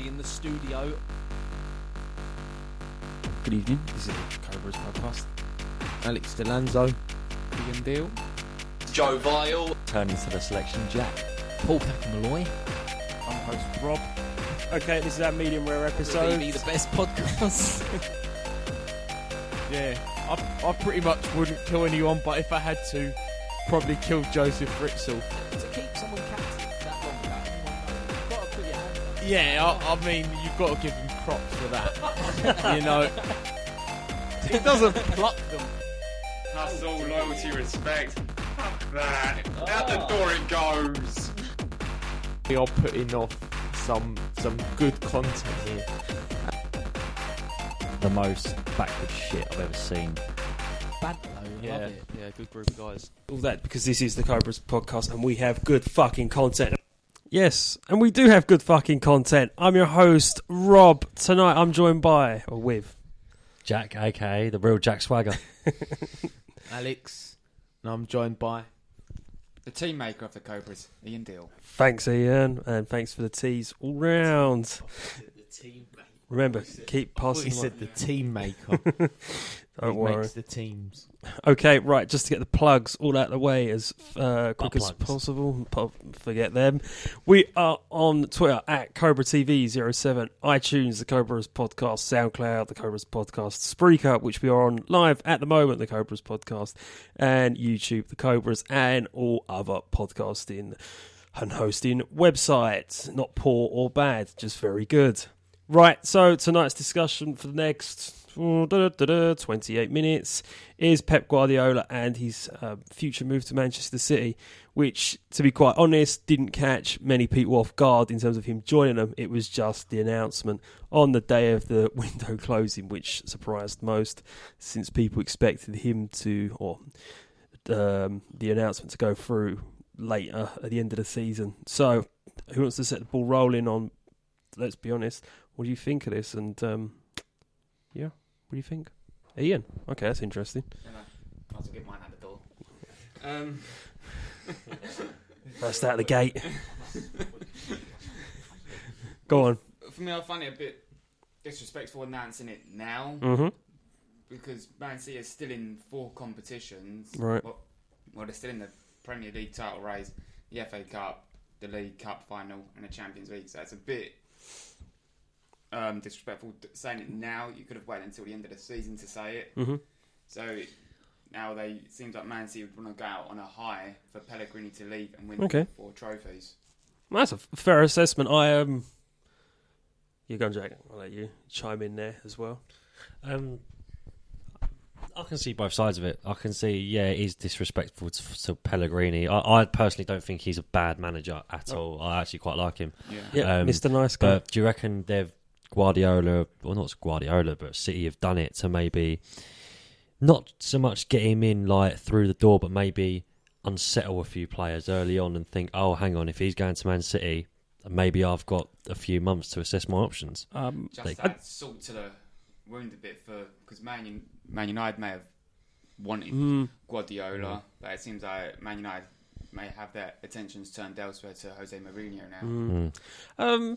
in the studio. Good evening, this is the Cobras Podcast. Alex Delanzo, Ian Deal, Joe Vile, turning to the selection Jack, Paul Peckham-Malloy. I'm host Rob. Okay, this is our medium rare episode. Maybe the best podcast. Yeah, I pretty much wouldn't kill anyone, but if I had to, probably kill Joseph Fritzl. To keep someone captive that long without anyone knowing, you've got to put your hand up. Yeah, I mean, you've got to give him props for that. You know, he doesn't pluck them. hustle, loyalty, respect. Fuck that. Out the door it goes. We are putting off some good content here. the most backward shit I've ever seen. Banter though, I love it. Yeah, good group of guys. All that because this is the Cobras Podcast and we have good fucking content. Yes, and we do have good fucking content. I'm your host, Rob. Tonight I'm joined by, or with, Jack, aka the real Jack Swagger. Alex, and I'm joined by... The team maker of the Cobras, Ian Deal. thanks Ian, and thanks for the teas all round. Remember, keep passing. He said the team maker. Don't He worry. makes the teams. Okay, right, just to get the plugs all out of the way as quick as plugs. possible. Forget them. We are on Twitter at CobraTV07, iTunes, the Cobras Podcast, SoundCloud, the Cobras Podcast, Spreaker, which we are on live at the moment, the Cobras Podcast, and YouTube, the Cobras, and all other podcasting and hosting websites. Not poor or bad, just very good. Right, so tonight's discussion for the next 28 minutes is Pep Guardiola and his future move to Manchester City, which, to be quite honest, didn't catch many people off guard in terms of him joining them. It was just the announcement on the day of the window closing, which surprised most, since people expected him to, or the announcement to go through later at the end of the season. So, who wants to set the ball rolling on, let's be honest, what do you think of this? And, yeah, what do you think? Ian? Okay, that's interesting. Might as well get mine out the door. First out of the gate. Go on. For me, I find it a bit disrespectful announcing it now. Mm-hmm. Because Man City is still in 4 competitions. Right. Well, they're still in the Premier League title race, the FA Cup, the League Cup final, and the Champions League. So it's a bit disrespectful saying it now. You could have waited until the end of the season to say it. Mm-hmm. So now it seems like Man City would want to go out on a high for Pellegrini to leave and win 4 trophies. Well, that's a fair assessment. You go on, Jack. I'll let you chime in there as well. I can see both sides of it. I can see, yeah, it is disrespectful to Pellegrini. I personally don't think he's a bad manager at all. I actually quite like him. Yeah, Mr. Nice Guy. But do you reckon Guardiola, or not Guardiola, but City have done it to maybe not so much get him in like through the door, but maybe unsettle a few players early on and think, oh, hang on, if he's going to Man City, maybe I've got a few months to assess my options. That salt to the wound a bit because Man United may have wanted Guardiola, but it seems like Man United may have their attentions turned elsewhere to Jose Mourinho now.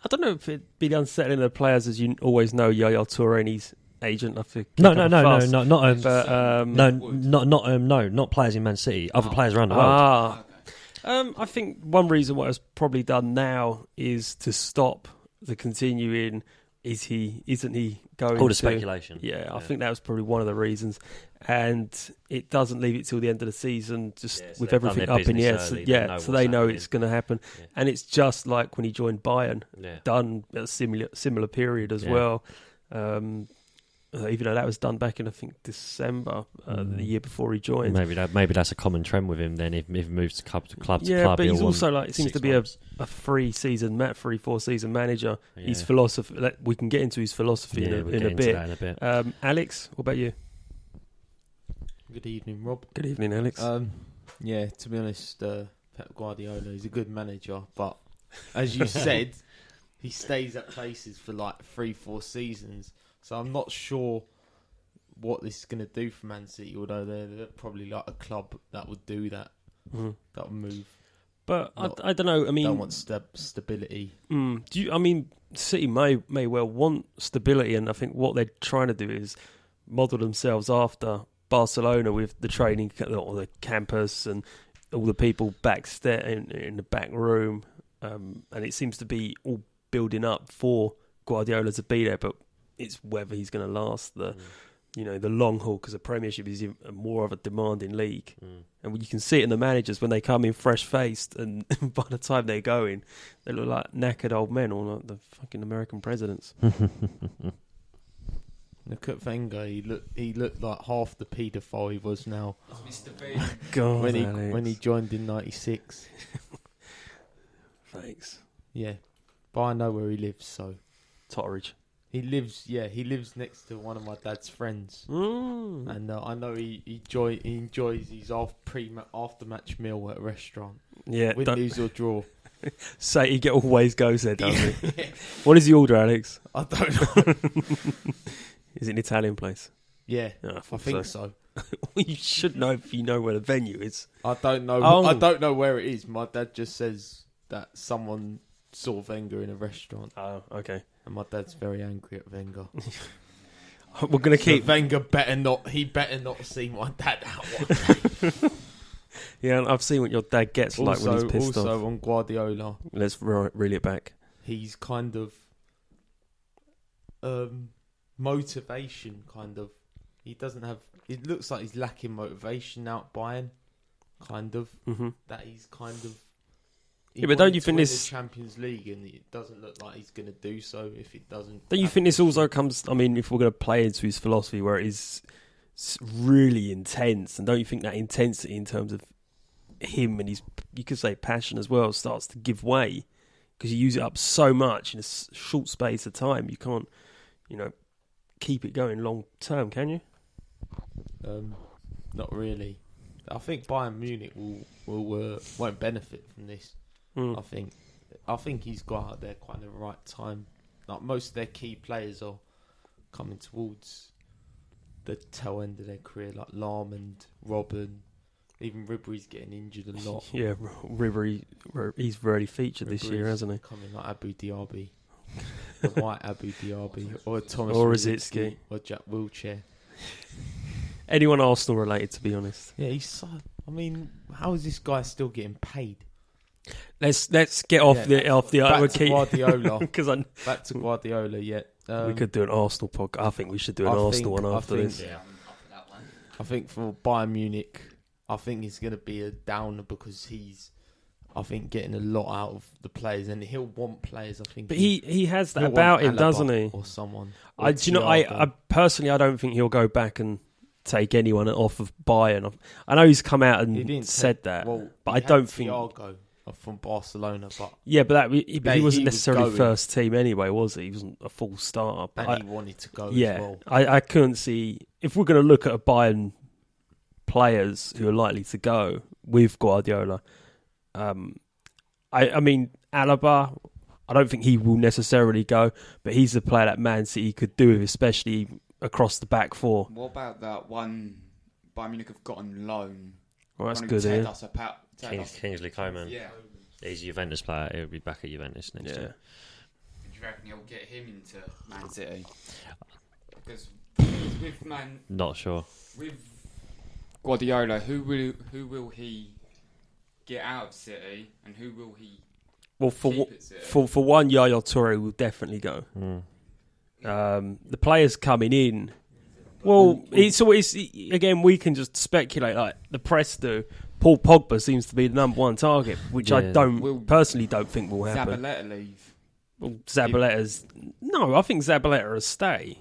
I don't know if it'd be unsettling the players, as you always know, Yaya Toure's agent. Not players in Man City, other players around the world. I think one reason why it's probably done now is to stop the continuing. Isn't he going? All the speculation. Yeah, I think that was probably one of the reasons, and it doesn't leave it till the end of the season, just so with they've done everything their up in the air. business So they know happening. it's going to happen, and it's just like when he joined Bayern, done at a similar period as well. Even though that was done back in, I think, December, the year before he joined. Maybe that's a common trend with him. Then if he moves to club to club, but he's also like, it seems to be a 3-4 season manager. Yeah. His philosophy. We can get into his philosophy in a bit. Alex, what about you? Good evening, Rob. Good evening, Alex. Yeah, to be honest, Pep Guardiola is a good manager, but as you said, he stays at places for like 3-4 seasons. So I'm not sure what this is going to do for Man City, although they're probably like a club that would do that. Mm-hmm. That would move But Not- I don't know. I mean, don't want stability. do you? I mean, City may well want stability, and I think what they're trying to do is model themselves after Barcelona with the training or the campus and all the people backstage in the back room, and it seems to be all building up for Guardiola to be there. But it's whether he's going to last the long haul, because the Premiership is more of a demanding league. And you can see it in the managers when they come in fresh-faced, and by the time they're going, they look like knackered old men, or like the fucking American presidents. Look at Wenger. He looked like half the paedophile he was now Mr. B. God, when he joined in '96. Thanks. Yeah, but I know where he lives, so Totteridge. he lives next to one of my dad's friends, Mm. and I know he enjoys his after match meal at a restaurant. Yeah, Win, don't lose or draw. say he always goes there, doesn't he? What does he order, Alex? I don't know. Is it an Italian place? Yeah, Yeah, I think so. You should know if you know where the venue is. I don't know. Oh. I don't know where it is. My dad just says that someone saw Wenger in a restaurant, Oh, okay. and my dad's very angry at Wenger. We're going to keep... Wenger better not see my dad out one day. Yeah, I've seen what your dad gets like when he's pissed off. Also on Guardiola, Let's reel it back. he's kind of motivation. He doesn't have. It looks like he's lacking motivation out Bayern. Mm-hmm. That he's kind of. He Yeah, but don't wanted you to think win this- the Champions League, and it doesn't look like he's going to do so if it doesn't? Don't you think this also comes... I mean, if we're going to play into his philosophy where it is really intense, and don't you think that intensity in terms of him and his, you could say, passion as well, starts to give way? Because you use it up so much in a short space of time. You can't, keep it going long term, can you? Not really. I think Bayern Munich won't benefit from this. Mm. I think he's got out there quite at the right time. Like most of their key players are coming towards the tail end of their career, like Lahm and Robben. Even Ribery's getting injured a lot. Yeah, Ribery, he's really featured this year, Ribery's hasn't he? Coming like Abu Dhabi, the white Abu Dhabi, or Thomas Or Rosicky, Rosicky. or Jack Wilshere. Anyone Arsenal related, to be honest. Yeah, he's so. I mean, how is this guy still getting paid? Let's get off Yeah, the back to Guardiola. because Back to Guardiola, yeah. we could do an Arsenal podcast. I think we should do an I Arsenal think- one I after think- this. Yeah, I'm up for that one. I think for Bayern Munich, I think it's going to be a downer because he's, I think, getting a lot out of the players, and he'll want players. I think, But he has that he'll about want him, Alaba doesn't he? or someone. I Thiago. personally, I don't think he'll go back and take anyone off of Bayern. I know he's come out He and didn't said take- that, well, but he I had don't think. Thiago from Barcelona, but Yeah, but he He wasn't was necessarily going. first team anyway, was he? He wasn't a full starter. But and he wanted to go yeah, as well. I couldn't see if we're going to look at a Bayern players who are likely to go with Guardiola. I mean, Alaba, I don't think he will necessarily go, but he's the player that Man City could do with, especially across the back four. What about that one Bayern Munich have got on loan? Well, that's One who good, teared yeah. us apart- teared us- Kingsley Coman. Yeah. He's a Juventus player. He'll be back at Juventus next Yeah. year. Do you reckon he'll get him into Man City? Because with Not sure. with Guardiola, who will he get out of City, and who will he Well, keep at City? for one, Yaya Toure will definitely go. The players coming in, well, it's always, again, we can just speculate like the press do. Paul Pogba seems to be the number one target, which I Yeah. Will personally don't think will happen. Zabaleta leave? Well, Zabaletta's no, I think Zabaleta will stay.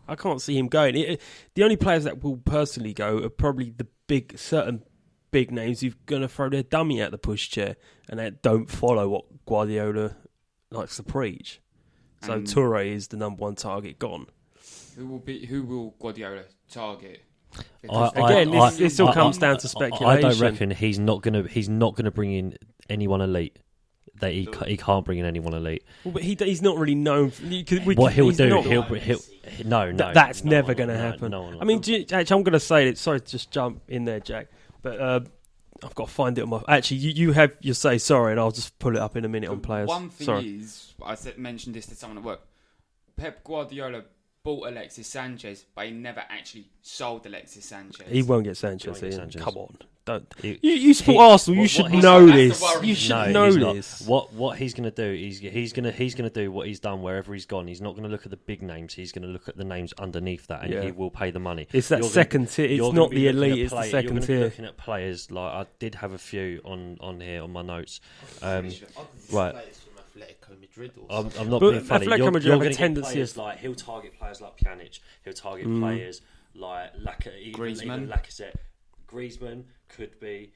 I can't see him going. The only players that will personally go are probably the certain big names who're going to throw their dummy at the pushchair and that don't follow what Guardiola likes to preach. So And- Toure is the number one target gone. Who will Guardiola target? Again, this still comes down to speculation. I don't reckon he's not gonna bring in anyone elite. That he can't bring in anyone elite. Well, but he's not really known. What he'll he's do, not- no, that's never one, going to no, happen. no one will I mean, do. actually, I'm going to say it. Sorry to just jump in there, Jack. But I've got to find it on my. Actually, you have your say. Sorry, and I'll just pull it up in a minute on players. One thing Sorry. is, mentioned this to someone at work. Pep Guardiola bought Alexis Sanchez, but he never actually sold Alexis Sanchez. He won't get Sanchez. He won't get Ian. Sanchez. Come on, don't. You support Arsenal. You should know this. You should know he's not. this. What he's going to do? He's going to do what he's done wherever he's gone. He's not going to look at the big names. He's going to look at the names underneath that, and he will pay the money. It's that second tier. It's not the elite. It's the second tier. Looking at players like I did have a few on here on my notes. Right. I'm not But being funny. Atletico You're Madrid have going a to tendency players of- like he'll target players like Pjanic. He'll target players like Griezmann. Lacazette. Griezmann could be.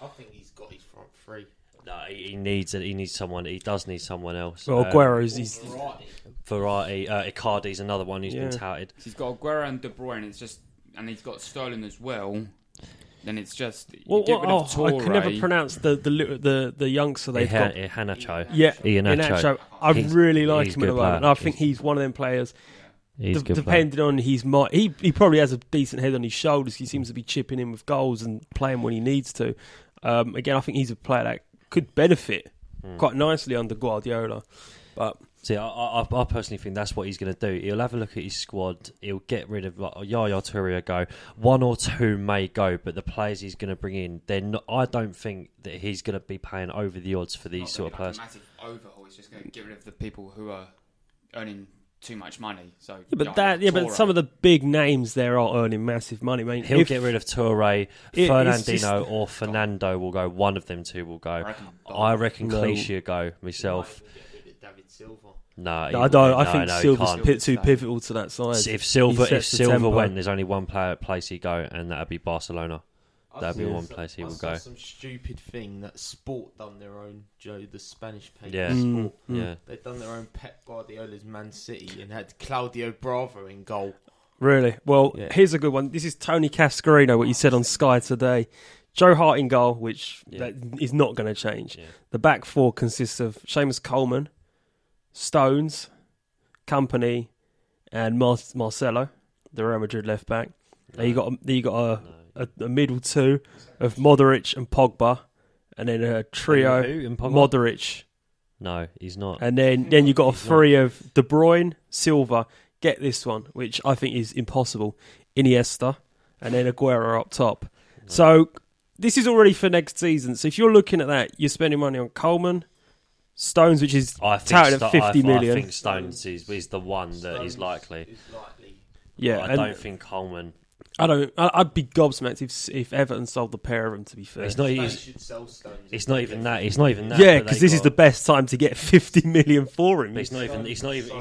I think he's got his front three. No, he needs it. He needs someone. He does need someone else. Well, Aguero's. He's Variety. Icardi's another one who's been touted. He's got Aguero and De Bruyne. And he's got Sterling as well. Then it's just Well, get rid of I Toure. can never pronounce the youngster they've got. Iheanacho. Yeah, Iheanacho. I really like he's him at the good moment. player. I think he's one of them players. He's a good player. Depending on his mind, he probably has a decent head on his shoulders. He seems to be chipping in with goals and playing when he needs to. Again, I think he's a player that could benefit quite nicely under Guardiola. But see, I personally think that's what he's going to do. He'll have a look at his squad. He'll get rid of Yaya Toure. Go 1 or 2 may go, but the players he's going to bring in, I don't think that he's going to be paying over the odds for these sort of players. A massive overhaul. He's just going to get rid of the people who are earning too much money. So but Toure. some of the big names there are earning massive money. I mean, He'll get rid of Toure, it's just- Fernandinho or Fernando will go. One of them two will go. I reckon Clichy will go myself. David Silva. No, I don't. I think he Silva's can't. too pivotal to that side. If Silva He sets the tempo. went, there's only one place he'd go, and that'd be Barcelona. That'd be one place he would go. Some stupid thing that Sport done their own. The Spanish paper. Yeah. Sport. Yeah. They've done their own Pep Guardiola's Man City and had Claudio Bravo in goal. Really? Well, Yeah. here's a good one. This is Tony Cascarino, what he said on Sky today. Joe Hart in goal, which that is not going to change. Yeah. The back four consists of Seamus Coleman, Stones, Company, and Marcelo, the Real Madrid left back. Then you got a middle two of Modric and Pogba, and then a trio Who in Pogba? Modric, No, he's not. and then you got a three of De Bruyne, Silva. Get this one, which I think is impossible. Iniesta, and then Aguero up top. So this is already for next season. So if you're looking at that, you're spending money on Coleman, Stones, which is touted at 50 million. I think Stones is the one that is likely. Yeah, I don't think Coleman. I'd be gobsmacked if Everton sold the pair of them. To be fair, It's not even that. It's not even that. yeah, but because they this is got- the best time to get 50 million for him. But it's not even. It's not even.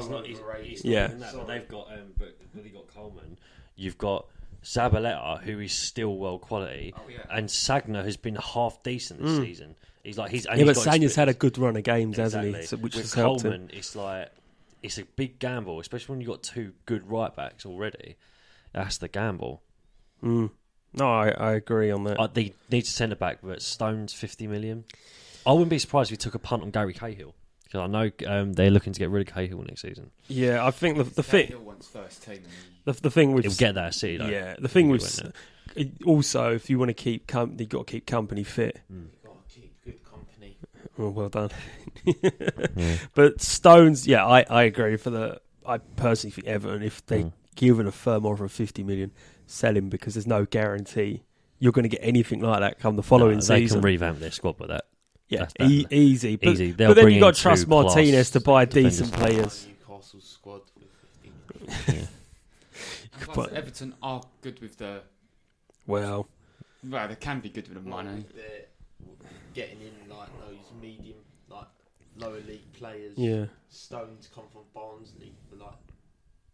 Yeah. That, but they've got. But when you got Coleman, you've got Zabaleta, who is still world quality, and Sagna has been half decent this season. He's but Sagna's had a good run of games, hasn't he? So, which With has helped Coleman, him. it's like it's a big gamble, especially when you've got 2 good right backs already. That's the gamble. No, I agree on that. They need to centre back, but Stones 50 million. I wouldn't be surprised if we took a punt on Gary Cahill, because I know they're looking to get rid of Cahill next season. Yeah, I think the thing Hill wants first team. the thing with He'll get that at City, though. yeah the thing He with won't, also if you want to keep company, you've got to keep company fit. Got to keep good company. Oh, well done. Yeah. But Stones, yeah, I agree. I personally think Everton, if they given a firm offer of 50 million, sell him, because there's no guarantee you're going to get anything like that come the following They season. can revamp their squad with that. Yeah, That's that. easy. But, Easy. They'll but then bring you got in to trust 2 Martinez class to buy defenders. decent players. Newcastle squad with 50 million. Plus, Everton are good with Well, they can be good with the money. They're getting in like those medium, like lower league players. yeah. Stones come from Barnsley for like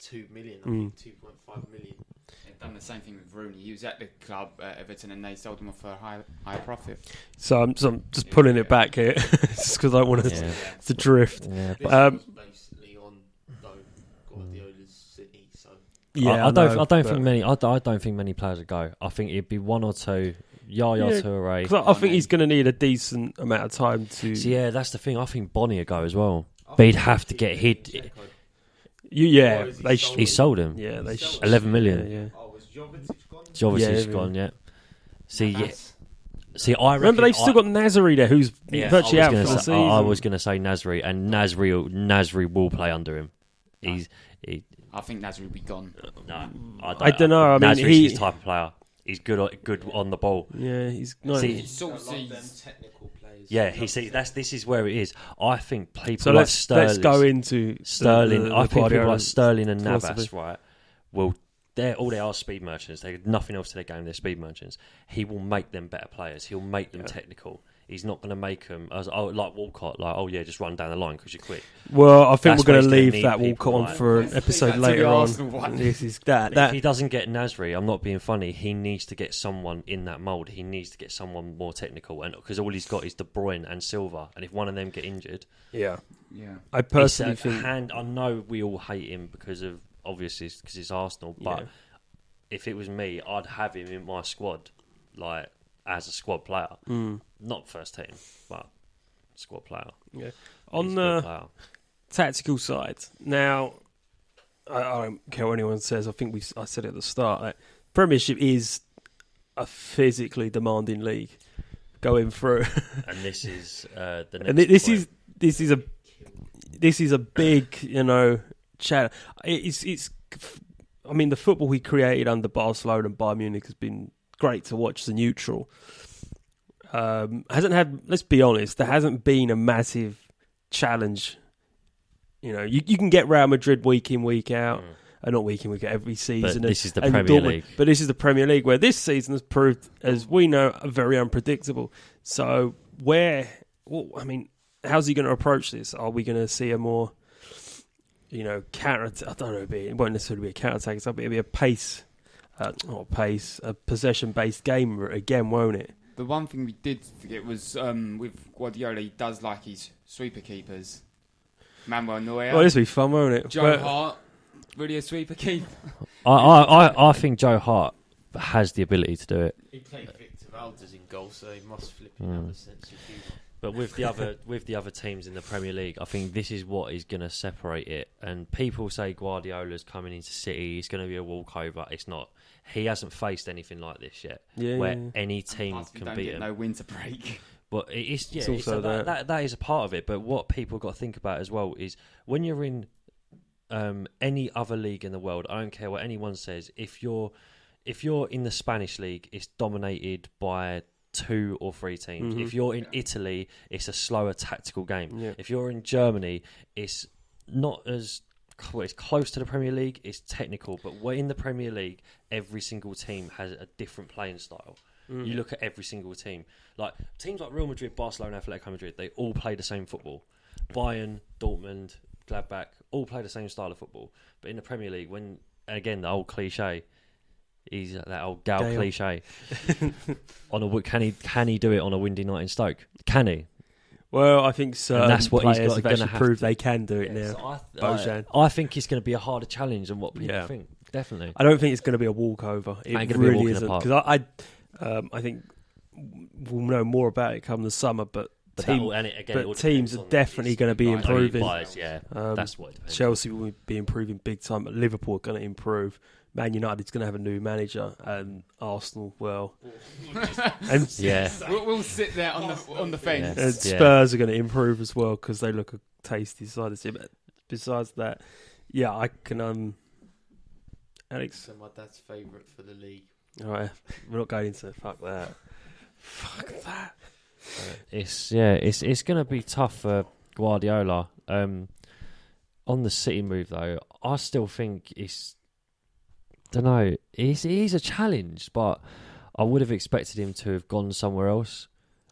2 million, I think 2.5 million. They've done the same thing with Rooney. He was at the club at Everton, and they sold him off for a high profit. So I'm just pulling it back here, just because I want to drift. Yeah. This Um, was basically on Guardiola's City, so Yeah, I don't but- think many. I don't think many players would go. I think it'd be 1 or 2. Yaya Yeah, Toure. 'cause I think he's going to need a decent amount of time to. So yeah, that's the thing. I think Bonnie would go as well. But he'd have to get hit. Yeah, Or is he they. sold? He sold him. Yeah, they. 11 million. Yeah. Oh, was Jovetic gone? Jovetic Yeah, gone. Yeah. See, yeah. See, I remember they've still got Nasri there, who's virtually out for the season. I was going to say Nasri, and Nasri will play under him. I think Nasri will be gone. No, I don't know. I mean, Nasri's his type of player. He's good on the ball. Yeah, he's not. Technical players. Yeah, this is where it is. I think people So like let's go into Sterling. I think people like Guardiola's Sterling and philosophy. Navas, right? Well, they are speed merchants. They have nothing else to their game. They're speed merchants. He will make them better players. He'll make them technical. He's not going to make them like Walcott. Like, just run down the line because you're quick. Well, I think That's we're going to where he's leave gonna that need Walcott people on like- for an episode to later the on. Arsenal one. This is If that. he doesn't get Nasri, I'm not being funny. He needs to get someone in that mould. He needs to get someone more technical, and because all he's got is De Bruyne and Silva, and if one of them get injured, Yeah, Yeah. I personally it's think. I know we all hate him because it's Arsenal, but Yeah. if it was me, I'd have him in my squad, like as a squad player, not first team, but squad player. Yeah. He's On a good the player. tactical side, now I don't care what anyone says. I think I said it at the start. Like, Premiership is a physically demanding league going through, And this is the next and this point. is a big challenge. It's. I mean, the football he created under Barcelona and Bayern Munich has been great to watch as a neutral. Hasn't had. Let's be honest. There hasn't been a massive challenge. You can get Real Madrid week in, week out. Not week in, week out, every season. But this is the and Premier Dortmund. League. But this is the Premier League, where this season has proved, as we know, very unpredictable. So how's he going to approach this? Are we going to see a more, counter? I don't know. It won't necessarily be a counter attack. It'll be a pace, a possession-based game again, won't it? The one thing we did forget was with Guardiola, he does like his sweeper keepers. Manuel Neuer, Well, this will be fun, won't it? Joe Hart, really a sweeper keeper. I think Joe Hart has the ability to do it. He played Victor Valdez in goal, so he must flipping have a sense of humour. But with the other teams in the Premier League, I think this is what is going to separate it. And people say Guardiola's coming into City, he's going to be a walkover. It's not. He hasn't faced anything like this yet, where any team Plus we can don't beat get him. no winter break. But it's also that is a part of it. But what people got to think about as well is when you're in any other league in the world, I don't care what anyone says. If you're in the Spanish league, it's dominated by 2 or 3 teams. Mm-hmm. If you're in Italy, it's a slower tactical game. Yeah. If you're in Germany, it's not as it's close to the Premier League. It's technical, but we're in the Premier League. Every single team has a different playing style. You look at every single team, like teams like Real Madrid, Barcelona, Atletico Madrid. They all play the same football. Bayern, Dortmund, Gladbach all play the same style of football. But in the Premier League, the old cliche. He's that old Gal cliche. Can he do it on a windy night in Stoke? Can he? Well, I think certain that's what he's players got have gonna actually have proved to- they can do it Yeah, now. so Bojan. I think it's going to be a harder challenge than what people Yeah. think. Definitely. I don't think it's going to be a walkover. It Ain't gonna be a walk really in the isn't, park. because I think we'll know more about it come the summer. But But teams are definitely going to be improving. That's what it depends. Chelsea will be improving big time, but Liverpool are going to improve. Man United's going to have a new manager, and Arsenal, and Yeah. We'll sit there on the fence. and Spurs are going to improve as well because they look a tasty side of the team. But besides that, yeah, I can. Alex, So my dad's favourite for the league. all right, we're not going into fuck that. It's going to be tough for Guardiola. On the City move though, I still think don't know. He's a challenge, but I would have expected him to have gone somewhere else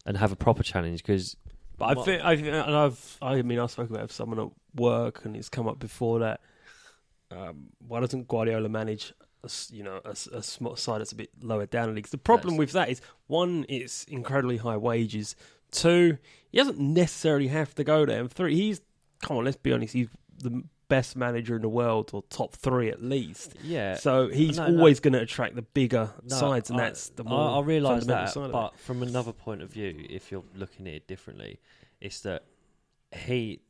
and have a proper challenge because. But I spoke about it with someone at work, and it's come up before that. Why doesn't Guardiola manage a small side that's a bit lower down in leagues? The problem with that is, one, it's incredibly high wages. 2, he doesn't necessarily have to go there. And 3, let's be honest, he's the best manager in the world, or top 3 at least. Yeah. So he's always going to attract the bigger sides, and that's the more I realise fundamental that, side of but it. from another point of view, if you're looking at it differently, it's that he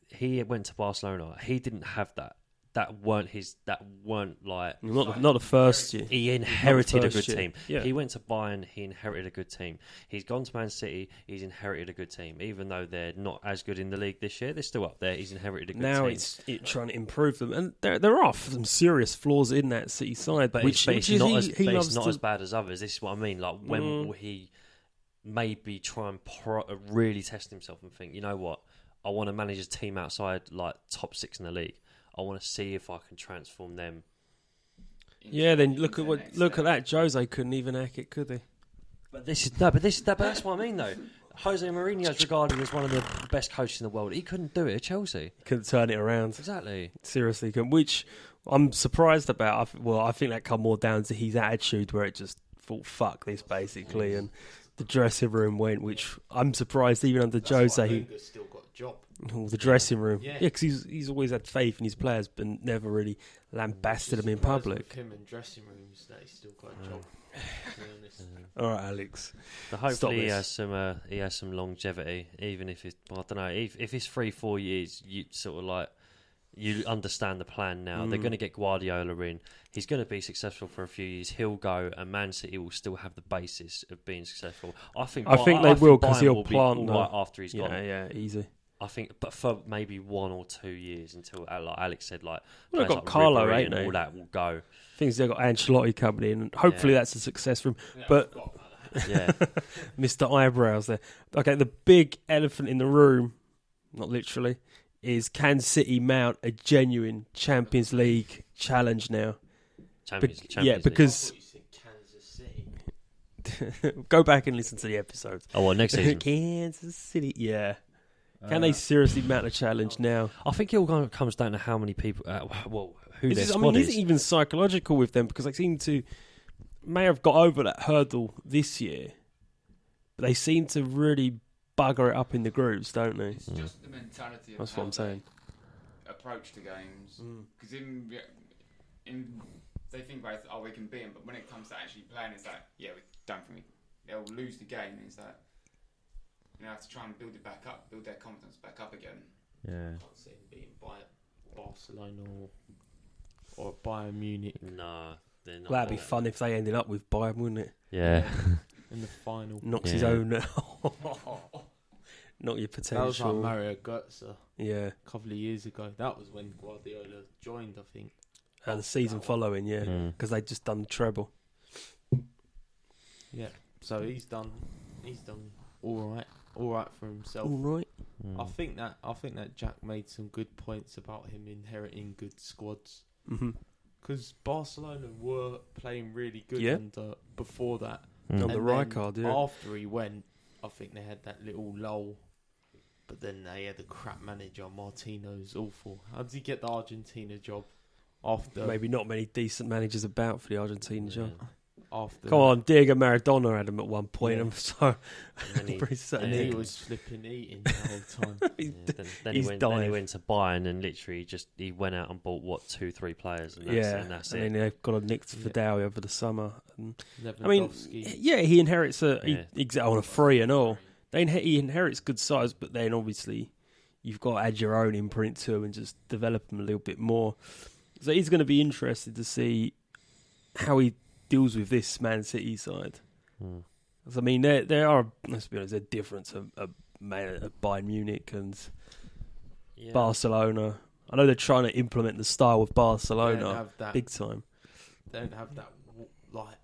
went to Barcelona. He didn't have that that weren't like Not the first year. he inherited a first good year. team. Yeah. He went to Bayern, he inherited a good team. He's gone to Man City, he's inherited a good team. Even though they're not as good in the league this year, they're still up there. He's inherited a good Now team. it's trying to improve them, and there are some serious flaws in that City side. But which it's is not, he loves not to- as bad as others. This is what I mean. Like, when will he maybe try and really test himself and think, you know what, I want to manage a team outside like top 6 in the league. I want to see if I can transform them. Yeah, then into look the at next look at level. that. Jose couldn't even hack it, could he? But that's what I mean though. Jose Mourinho's regarded as one of the best coaches in the world. He couldn't do it at Chelsea. Couldn't turn it around. Exactly. Seriously, which I'm surprised about. I think that come more down to his attitude, where it just thought, "Fuck this," basically, and the dressing room went. Which I'm surprised, even under Jose, Wenger's still got a job. the dressing room. Yeah. Yeah, because he's always had faith in his players, but never really lambasted them in Surprised public. with him in dressing rooms that he's still got a job. To be honest. All right, Alex. But hopefully he this. has some longevity, even if it's, I don't know, if it's 3-4 years, you sort of like, you understand the plan now. They're going to get Guardiola in. He's going to be successful for a few years. He'll go, and Man City will still have the basis of being successful. I think they will, 'cause Bayern he'll will be plant all the- right after he's Yeah, gone. yeah, easy. I think, but for maybe 1 or 2 years until, like Alex said, like Well, they've players got like Carlo, Ribéry ain't and they? all that will go. Things they've got Ancelotti coming in, and hopefully Yeah. that's a success for him. But Yeah, Mr. Eyebrows there. Okay, the big elephant in the room, not literally, is can City mount a genuine Champions League challenge now? Champions yeah, League. because You said Kansas City. go back and listen to the episodes. Oh, well, next season. Kansas City, yeah. Can they seriously mount a challenge now? I think it all comes down to how many people, who their Is squad it is. even psychological with them? Because they seem to may have got over that hurdle this year, but they seem to really bugger it up in the groups, don't they? It's just the mentality of That's how what I'm saying. they approach the games. Because in they think about it, we can beat them, but when it comes to actually playing, it's like, yeah, we don't think they'll lose the game. It's like, you have to try and build it back up, build their confidence back up again. Yeah. I can't see him being by Barcelona or Bayern Munich No, they're not. Well, that'd be fun if they ended up with Bayern, wouldn't it? Yeah. in the final. Knocks his Yeah. own. Not your That was potential. like Mario Götze Yeah. a couple of years ago. That was when Guardiola joined, I think. The season following, yeah, Mm. because they'd just done the treble. Yeah. So he's done all right for himself. All right. I think that Jack made some good points about him inheriting good squads. Mm-hmm. Because Barcelona were playing really good Yeah. before that. On And the then Rijkaard, yeah. After he went, I think they had that little lull. But then they had a crap manager. Martino's awful. How did he get the Argentina job? After Maybe not many decent managers about for the Argentina job. after Come on, Diego Maradona had him at one point. Yeah. I'm so And then pretty certain and he he was flipping eating the whole time. then He's he went dying. to Bayern and literally he went out and bought 2-3 players and that's and it. then they've got a nicked Yeah. Vidal over the summer. And, I mean, Lewandowski. yeah, he inherits Yeah. on a free and all. He inherits good size, but then obviously you've got to add your own imprint to him and just develop him a little bit more. So he's going to be interested to see how he deals with this Man City side. 'Cause, I mean, there are, let's be honest, a difference of Bayern Munich and Yeah. Barcelona. I know they're trying to implement the style of They don't Barcelona have that. big time. They don't have that like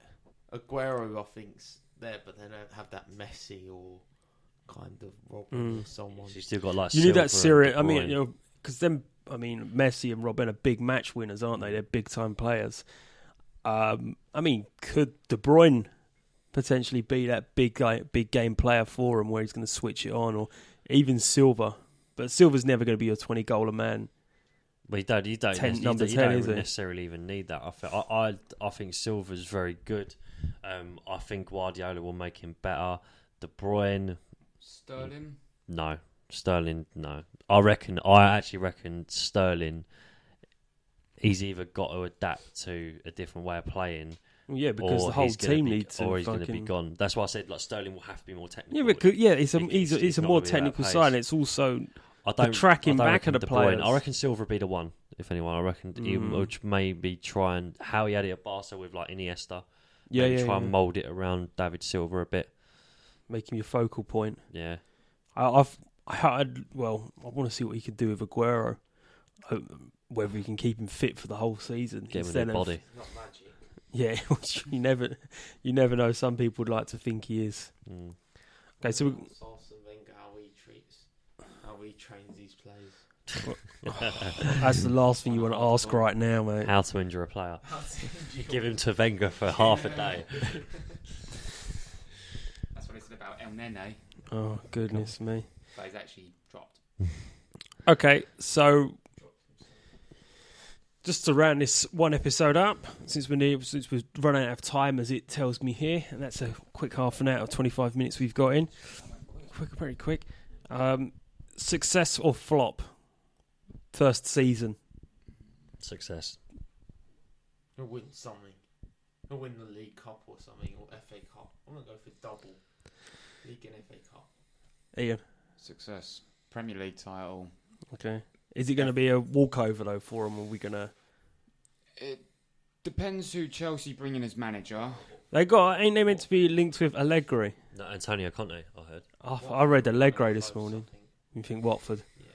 Aguero. I think's there, but they don't have that Messi or kind of Robin or someone. So you still got like You need that Silva and serious. De I mean, Bruyne. you know, because them. I mean, Messi and Robin are big match winners, aren't they? They're big time players. I mean, could De Bruyne potentially be that big game player for him, where he's going to switch it on, or even Silva? But Silva's never going to be a 20-goaler man. But you don't number 10, is it? necessarily even need that. I think Silva's very good. I think Guardiola will make him better. De Bruyne, Sterling, no. Sterling, no. I actually reckon Sterling, he's either got to adapt to a different way of playing, Yeah, because or the whole he's gonna team be- needs to. or he's going to be fucking- gone. That's why I said like Sterling will have to be more technical. Yeah, because it's He's a not more gonna be that technical pace. side. And it's also tracking I don't back of reckon the De Bruyne. players. I reckon Silva would be the one, if anyone. I reckon he would maybe try and how he had it at Barca with like Iniesta. Maybe try and mould it around David Silva a bit. Make him your focal point. Yeah. I want to see what he can do with Aguero. Whether he can keep him fit for the whole season. Get him in the body. Not magic. Yeah, which you never know. Some people would like to think he is. Okay, so Arsene Wenger how he trains these players. that's the last thing you want to ask right now, mate. How to injure a player. You give him to Wenger for half a day. That's what they said about El Nene, Oh, goodness me. but he's actually dropped. Okay, so just to round this one episode up, since we've run out of time, as it tells me here, and that's a quick half an hour, 25 minutes we've got in. Very quick. Success or flop? First season. Success. He'll win something. He'll win the League Cup or something, or FA Cup. I'm going to go for double. League and FA Cup. Ian. Success. Premier League title. Okay. Is it going to be a walkover, though, for them, or are we going to... It depends who Chelsea bring in as manager. Ain't they meant to be linked with Allegri? No, Antonio Conte, I heard. I read Allegri this morning. You think Watford? Yeah.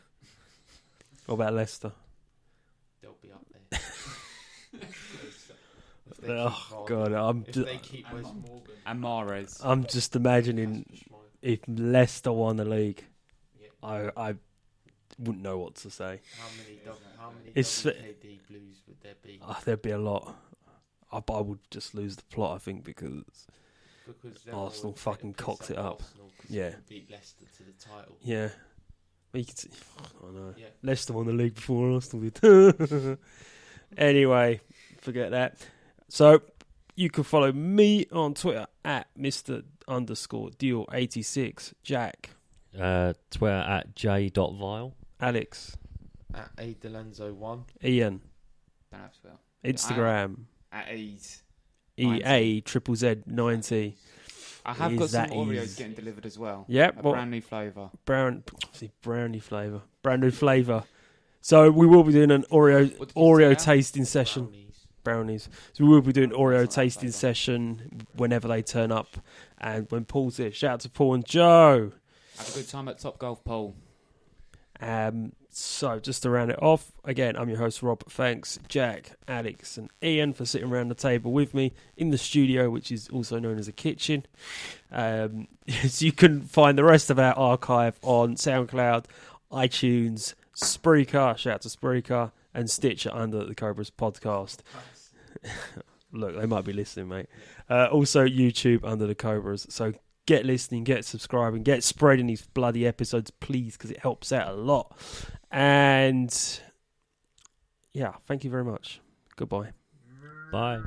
What about Leicester? They'll be up there. Oh, God. If they keep Wes Morgan. And Mahrez. I'm just imagining if Leicester won the league, Yeah. I wouldn't know what to say. How many It's- WKD Blues would there be? There'd be a lot. I would just lose the plot, I think, because Because Arsenal fucking cocked it up. Yeah. Beat Leicester to the title. yeah. But you could see, I know. Yeah. Leicester won the league before Arsenal did. Anyway, forget that. So you can follow me on Twitter at Mr_Deal86. Jack. Twitter at j.vile. Alex. At A Delenzo1. Ian. Don't have to spell. Instagram. At E's. EA_90. I have Is got some that Oreos easy? getting delivered as well. Yep. A Well, brand new flavour. brownie flavour. Brand new flavour. So we will be doing an What did you Oreo say? tasting session. Brownies. Brownies. So we will be doing Oh, Oreo that's not that tasting flavour. session whenever they turn up. And when Paul's here, shout out to Paul and Joe. Have a good time at Top Golf Pool. So just to round it off, again, I'm your host Rob. Thanks Jack, Alex and Ian for sitting around the table with me in the studio, which is also known as a kitchen. So you can find the rest of our archive on SoundCloud, iTunes, Spreaker, shout out to Spreaker, and Stitcher under the Cobras Podcast. Look, they might be listening, mate. Also YouTube under the Cobras. So get listening, get subscribing, get spreading these bloody episodes, please, because it helps out a lot. And yeah, thank you very much. Goodbye. Bye.